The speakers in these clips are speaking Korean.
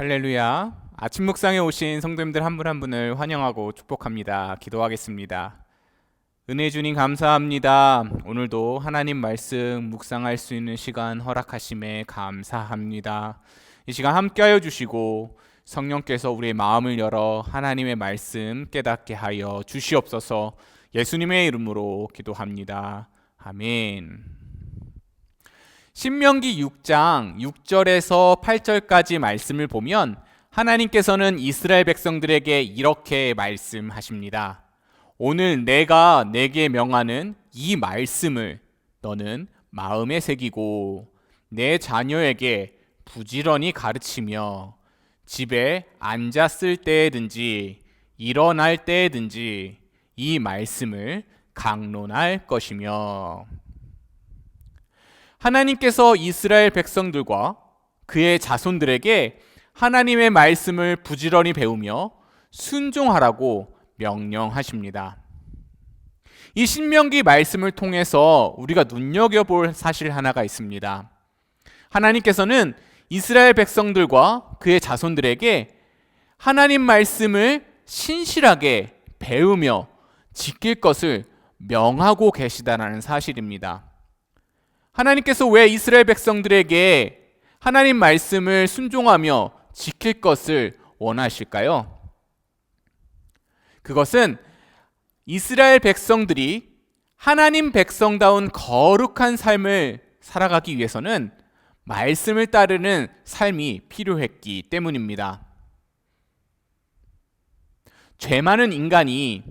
할렐루야. 아침 묵상에 오신 성도님들 한 분 한 분을 환영하고 축복합니다. 기도하겠습니다. 은혜 주님 감사합니다. 오늘도 하나님 말씀 묵상할 수 있는 시간 허락하심에 감사합니다. 이 시간 함께하여 주시고 성령께서 우리의 마음을 열어 하나님의 말씀 깨닫게 하여 주시옵소서. 예수님의 이름으로 기도합니다. 아멘. 신명기 6장 6절에서 8절까지 말씀을 보면 하나님께서는 이스라엘 백성들에게 이렇게 말씀하십니다. 오늘 내가 내게 명하는 이 말씀을 너는 마음에 새기고 내 자녀에게 부지런히 가르치며 집에 앉았을 때든지 일어날 때든지 이 말씀을 강론할 것이며. 하나님께서 이스라엘 백성들과 그의 자손들에게 하나님의 말씀을 부지런히 배우며 순종하라고 명령하십니다. 이 신명기 말씀을 통해서 우리가 눈여겨볼 사실 하나가 있습니다. 하나님께서는 이스라엘 백성들과 그의 자손들에게 하나님 말씀을 신실하게 배우며 지킬 것을 명하고 계시다는 사실입니다. 하나님께서 왜 이스라엘 백성들에게 하나님 말씀을 순종하며 지킬 것을 원하실까요? 그것은 이스라엘 백성들이 하나님 백성다운 거룩한 삶을 살아가기 위해서는 말씀을 따르는 삶이 필요했기 때문입니다. 죄 많은 인간이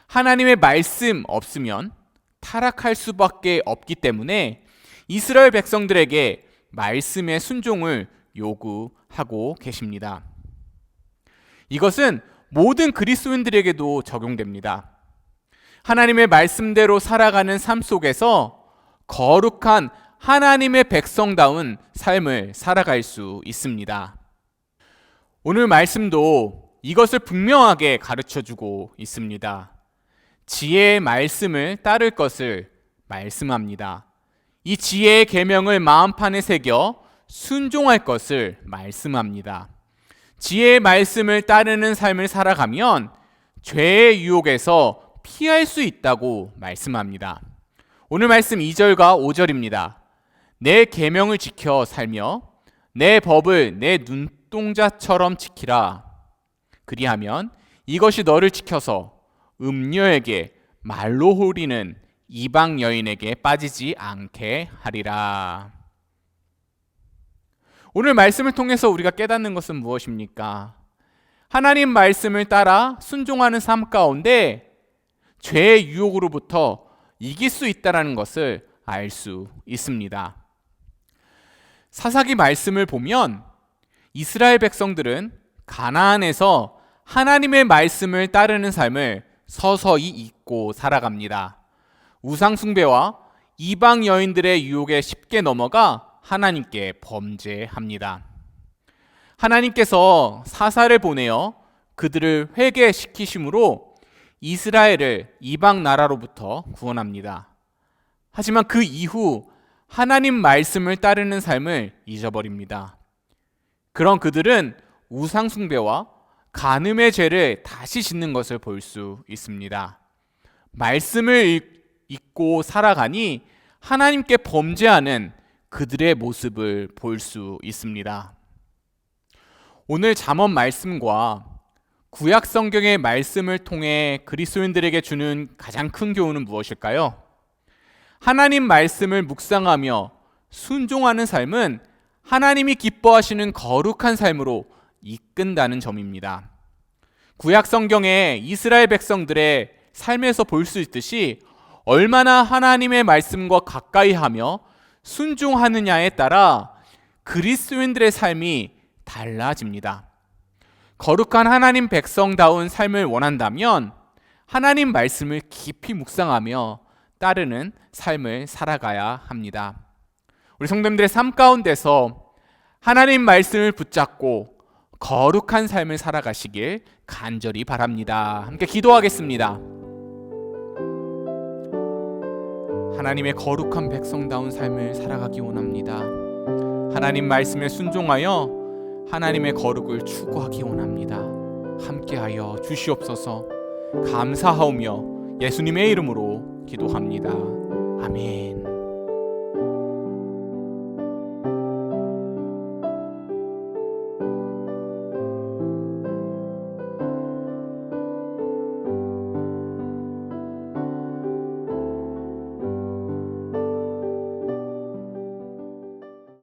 하나님의 말씀 없으면 타락할 수밖에 없기 때문에 이스라엘 백성들에게 말씀의 순종을 요구하고 계십니다. 이것은 모든 그리스도인들에게도 적용됩니다. 하나님의 말씀대로 살아가는 삶 속에서 거룩한 하나님의 백성다운 삶을 살아갈 수 있습니다. 오늘 말씀도 이것을 분명하게 가르쳐주고 있습니다. 지혜의 말씀을 따를 것을 말씀합니다. 이 지혜의 계명을 마음판에 새겨 순종할 것을 말씀합니다. 지혜의 말씀을 따르는 삶을 살아가면 죄의 유혹에서 피할 수 있다고 말씀합니다. 오늘 말씀 2절과 5절입니다. 내 계명을 지켜 살며 내 법을 내 눈동자처럼 지키라. 그리하면 이것이 너를 지켜서 음녀에게 말로 홀리는 이방 여인에게 빠지지 않게 하리라. 오늘 말씀을 통해서 우리가 깨닫는 것은 무엇입니까? 하나님 말씀을 따라 순종하는 삶 가운데 죄의 유혹으로부터 이길 수 있다는 것을 알 수 있습니다. 사사기 말씀을 보면 이스라엘 백성들은 가나안에서 하나님의 말씀을 따르는 삶을 서서히 잊고 살아갑니다. 우상 숭배와 이방 여인들의 유혹에 쉽게 넘어가 하나님께 범죄합니다. 하나님께서 사사를 보내어 그들을 회개시키심으로 이스라엘을 이방 나라로부터 구원합니다. 하지만 그 이후 하나님 말씀을 따르는 삶을 잊어버립니다. 그런 그들은 우상 숭배와 간음의 죄를 다시 짓는 것을 볼 수 있습니다. 말씀을 잊고 살아가니 하나님께 범죄하는 그들의 모습을 볼 수 있습니다. 오늘 잠언 말씀과 구약 성경의 말씀을 통해 그리스도인들에게 주는 가장 큰 교훈은 무엇일까요? 하나님 말씀을 묵상하며 순종하는 삶은 하나님이 기뻐하시는 거룩한 삶으로 이끈다는 점입니다. 구약 성경에 이스라엘 백성들의 삶에서 볼 수 있듯이 얼마나 하나님의 말씀과 가까이 하며 순종하느냐에 따라 그리스도인들의 삶이 달라집니다. 거룩한 하나님 백성다운 삶을 원한다면 하나님 말씀을 깊이 묵상하며 따르는 삶을 살아가야 합니다. 우리 성도님들의 삶 가운데서 하나님 말씀을 붙잡고 거룩한 삶을 살아가시길 간절히 바랍니다. 함께 기도하겠습니다. 하나님의 거룩한 백성다운 삶을 살아가기 원합니다. 하나님 말씀에 순종하여 하나님의 거룩을 추구하기 원합니다. 함께하여 주시옵소서. 감사하오며 예수님의 이름으로 기도합니다. 아멘.